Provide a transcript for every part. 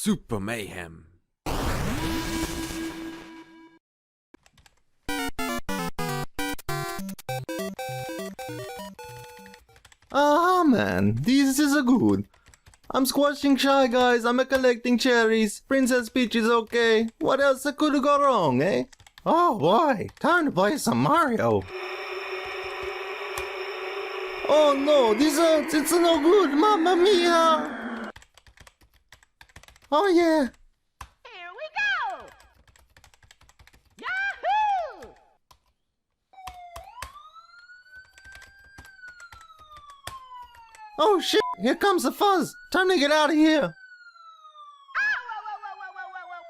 Super Mayhem. Ah man, this is a good. I'm squashing Shy Guys, I'm collecting cherries, Princess Peach is okay. What else could go wrong, eh? Oh boy, time to play some Mario. Oh no, this hurts, it's no good, Mamma Mia! Oh yeah. Here we go! Yahoo! Oh shit, here comes the fuzz. Time to get out of here. Whoa, whoa, whoa, whoa, whoa, whoa, whoa.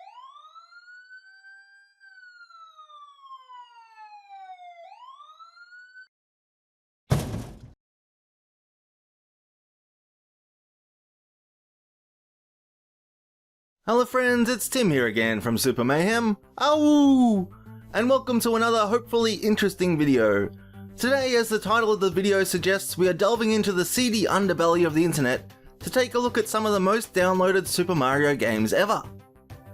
Hello friends, it's Tim here again from Super Mayhem. Ow! And welcome to another hopefully interesting video. Today, as the title of the video suggests, we are delving into the seedy underbelly of the internet to take a look at some of the most downloaded Super Mario games ever.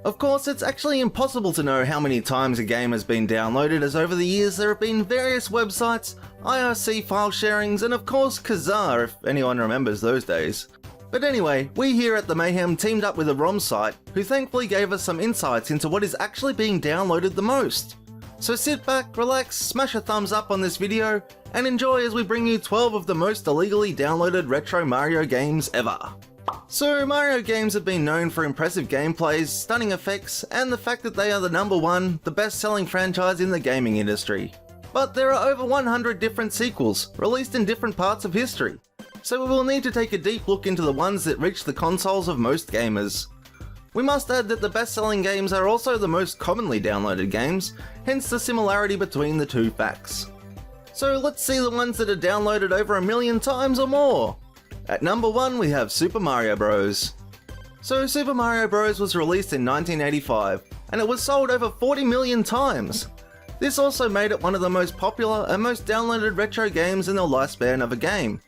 Of course, it's actually impossible to know how many times a game has been downloaded, as over the years there have been various websites, IRC file sharings, and of course Kazaa, if anyone remembers those days. But anyway, we here at the Mayhem teamed up with a ROM site who thankfully gave us some insights into what is actually being downloaded the most. So sit back, relax, smash a thumbs up on this video, and enjoy as we bring you 12 of the most illegally downloaded retro Mario games ever. So Mario games have been known for impressive gameplays, stunning effects, and the fact that they are the #1, the best selling franchise in the gaming industry. But there are over 100 different sequels, released in different parts of history. So we will need to take a deep look into the ones that reach the consoles of most gamers. We must add that the best-selling games are also the most commonly downloaded games, hence the similarity between the two facts. So let's see the ones that are downloaded over 1 million times or more. At number 1 we have Super Mario Bros. So Super Mario Bros was released in 1985, and it was sold over 40 million times. This also made it one of the most popular and most downloaded retro games in the lifespan of a game.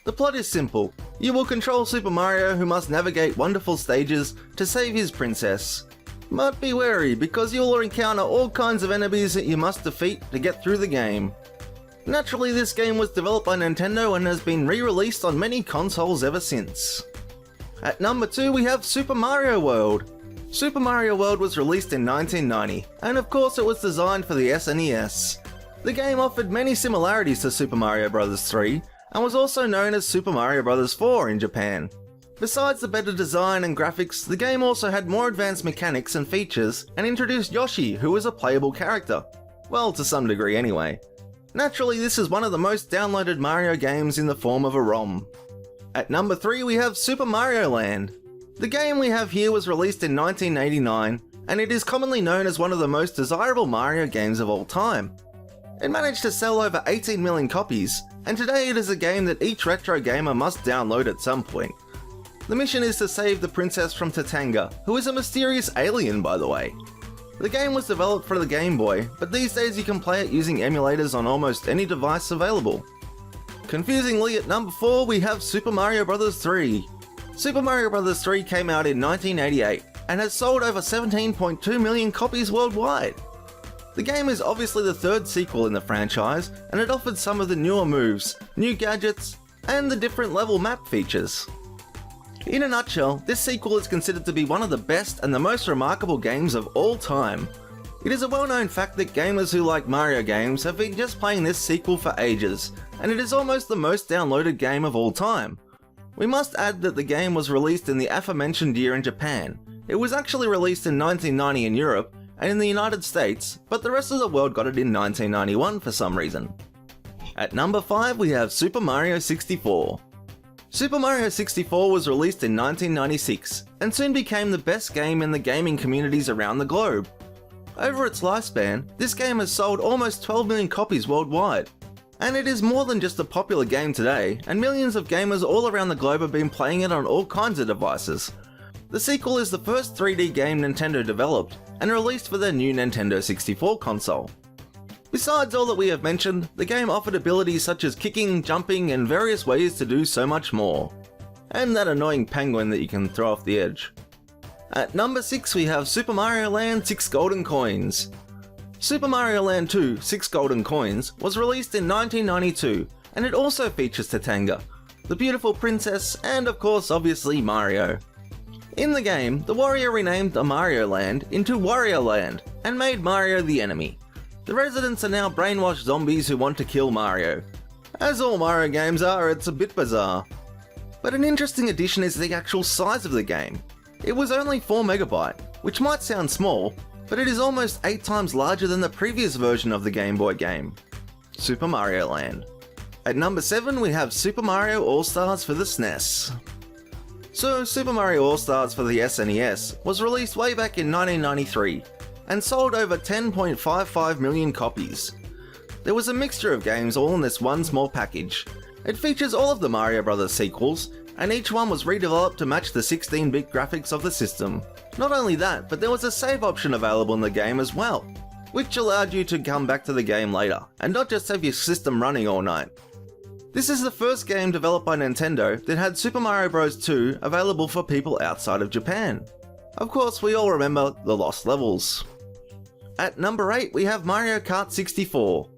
The plot is simple. You will control Super Mario, who must navigate wonderful stages to save his princess. But be wary, because you will encounter all kinds of enemies that you must defeat to get through the game. Naturally, this game was developed by Nintendo and has been re-released on many consoles ever since. At number 2 we have Super Mario World. Super Mario World was released in 1990, and of course it was designed for the SNES. The game offered many similarities to Super Mario Bros. 3, and was also known as Super Mario Bros. 4 in Japan. Besides the better design and graphics, the game also had more advanced mechanics and features, and introduced Yoshi, who was a playable character. Well, to some degree anyway. Naturally, this is one of the most downloaded Mario games in the form of a ROM. At number 3 we have Super Mario Land. The game we have here was released in 1989, and it is commonly known as one of the most desirable Mario games of all time. It managed to sell over 18 million copies, and today it is a game that each retro gamer must download at some point. The mission is to save the princess from Tatanga, who is a mysterious alien by the way. The game was developed for the Game Boy, but these days you can play it using emulators on almost any device available. Confusingly, at number 4 we have Super Mario Bros. 3. Super Mario Bros. 3 came out in 1988, and has sold over 17.2 million copies worldwide. The game is obviously the third sequel in the franchise, and it offered some of the newer moves, new gadgets, and the different level map features. In a nutshell, this sequel is considered to be one of the best and the most remarkable games of all time. It is a well-known fact that gamers who like Mario games have been just playing this sequel for ages, and it is almost the most downloaded game of all time. We must add that the game was released in the aforementioned year in Japan. It was actually released in 1990 in Europe, and in the United States, but the rest of the world got it in 1991 for some reason. At number 5 we have Super Mario 64. Super Mario 64 was released in 1996, and soon became the best game in the gaming communities around the globe. Over its lifespan, this game has sold almost 12 million copies worldwide. And it is more than just a popular game today, and millions of gamers all around the globe have been playing it on all kinds of devices. The sequel is the first 3D game Nintendo developed, and released for their new Nintendo 64 console. Besides all that we have mentioned, the game offered abilities such as kicking, jumping, and various ways to do so much more. And that annoying penguin that you can throw off the edge. At number 6 we have Super Mario Land 6 Golden Coins. Super Mario Land 2 6 Golden Coins was released in 1992, and it also features Tatanga, the beautiful princess, and of course obviously Mario. In the game, the warrior renamed the Mario Land into Wario Land and made Mario the enemy. The residents are now brainwashed zombies who want to kill Mario. As all Mario games are, it's a bit bizarre. But an interesting addition is the actual size of the game. It was only 4 MB, which might sound small, but it is almost 8 times larger than the previous version of the Game Boy game, Super Mario Land. At number 7 we have Super Mario All-Stars for the SNES. So Super Mario All-Stars for the SNES was released way back in 1993 and sold over 10.55 million copies. There was a mixture of games all in this one small package. It features all of the Mario Bros. Sequels, and each one was redeveloped to match the 16-bit graphics of the system. Not only that, but there was a save option available in the game as well, which allowed you to come back to the game later, and not just have your system running all night. This is the first game developed by Nintendo that had Super Mario Bros. 2 available for people outside of Japan. Of course, we all remember the lost levels. At number 8 we have Mario Kart 64.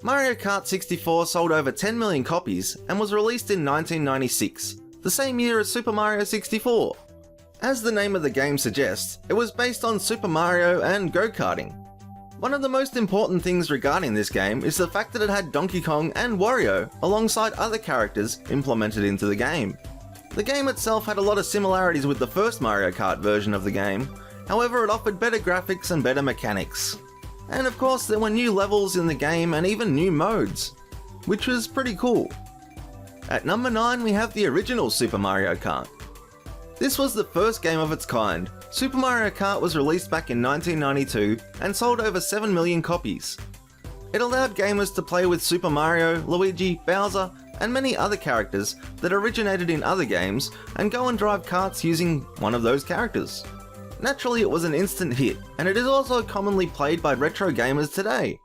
Mario Kart 64 sold over 10 million copies and was released in 1996, the same year as Super Mario 64. As the name of the game suggests, it was based on Super Mario and go-karting. One of the most important things regarding this game is the fact that it had Donkey Kong and Wario alongside other characters implemented into the game. The game itself had a lot of similarities with the first Mario Kart version of the game, however it offered better graphics and better mechanics. And of course there were new levels in the game and even new modes, which was pretty cool. At number 9 we have the original Super Mario Kart. This was the first game of its kind. Super Mario Kart was released back in 1992 and sold over 7 million copies. It allowed gamers to play with Super Mario, Luigi, Bowser, and many other characters that originated in other games and go and drive karts using one of those characters. Naturally it was an instant hit, and it is also commonly played by retro gamers today.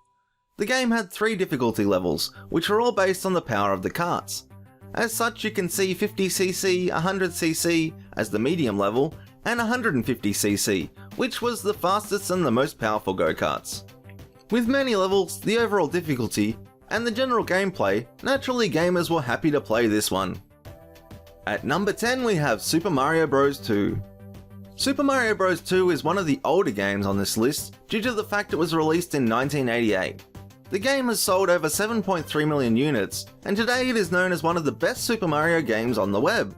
The game had 3 difficulty levels, which were all based on the power of the karts. As such, you can see 50cc, 100cc as the medium level, and 150cc, which was the fastest and the most powerful go-karts. With many levels, the overall difficulty, and the general gameplay, naturally gamers were happy to play this one. At number 10 we have Super Mario Bros. 2. Super Mario Bros. 2 is one of the older games on this list due to the fact it was released in 1988. The game has sold over 7.3 million units, and today it is known as one of the best Super Mario games on the web.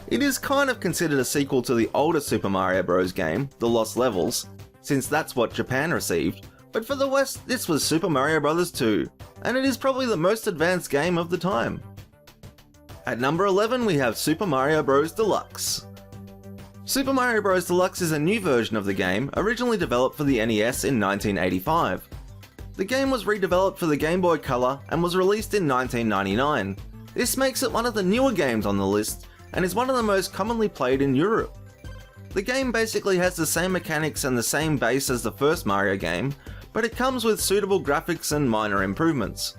It is kind of considered a sequel to the older Super Mario Bros. Game, The Lost Levels, since that's what Japan received, but for the West this was Super Mario Bros. 2, and it is probably the most advanced game of the time. At number 11 we have Super Mario Bros. Deluxe. Super Mario Bros. Deluxe is a new version of the game originally developed for the NES in 1985. The game was redeveloped for the Game Boy Color and was released in 1999. This makes it one of the newer games on the list and is one of the most commonly played in Europe. The game basically has the same mechanics and the same base as the first Mario game, but it comes with suitable graphics and minor improvements.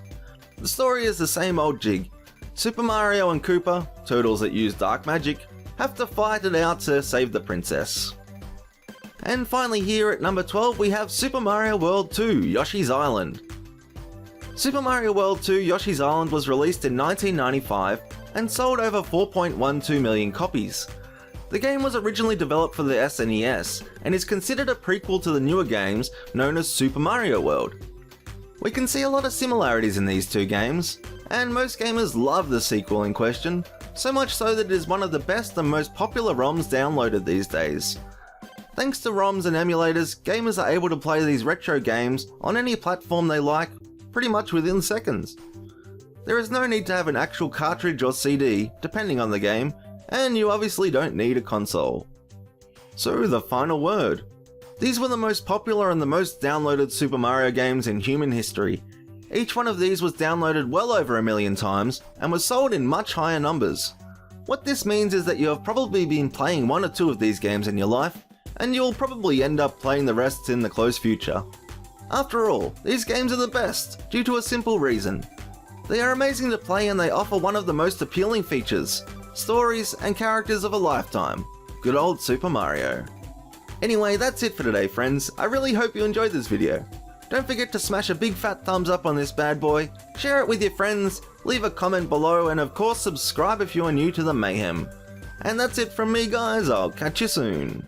The story is the same old jig. Super Mario and Koopa, turtles that use dark magic, have to fight it out to save the princess. And finally here at number 12 we have Super Mario World 2 Yoshi's Island. Super Mario World 2 Yoshi's Island was released in 1995 and sold over 4.12 million copies. The game was originally developed for the SNES and is considered a prequel to the newer games known as Super Mario World. We can see a lot of similarities in these two games, and most gamers love the sequel in question, so much so that it is one of the best and most popular ROMs downloaded these days. Thanks to ROMs and emulators, gamers are able to play these retro games on any platform they like, pretty much within seconds. There is no need to have an actual cartridge or CD, depending on the game, and you obviously don't need a console. So the final word. These were the most popular and the most downloaded Super Mario games in human history. Each one of these was downloaded well over 1 million times and was sold in much higher numbers. What this means is that you have probably been playing 1 or 2 of these games in your life, and you'll probably end up playing the rest in the close future. After all, these games are the best, due to a simple reason. They are amazing to play and they offer one of the most appealing features, stories and characters of a lifetime. Good old Super Mario. Anyway, that's it for today, friends. I really hope you enjoyed this video. Don't forget to smash a big fat thumbs up on this bad boy, share it with your friends, leave a comment below, and of course subscribe if you're new to the mayhem. And that's it from me, guys. I'll catch you soon.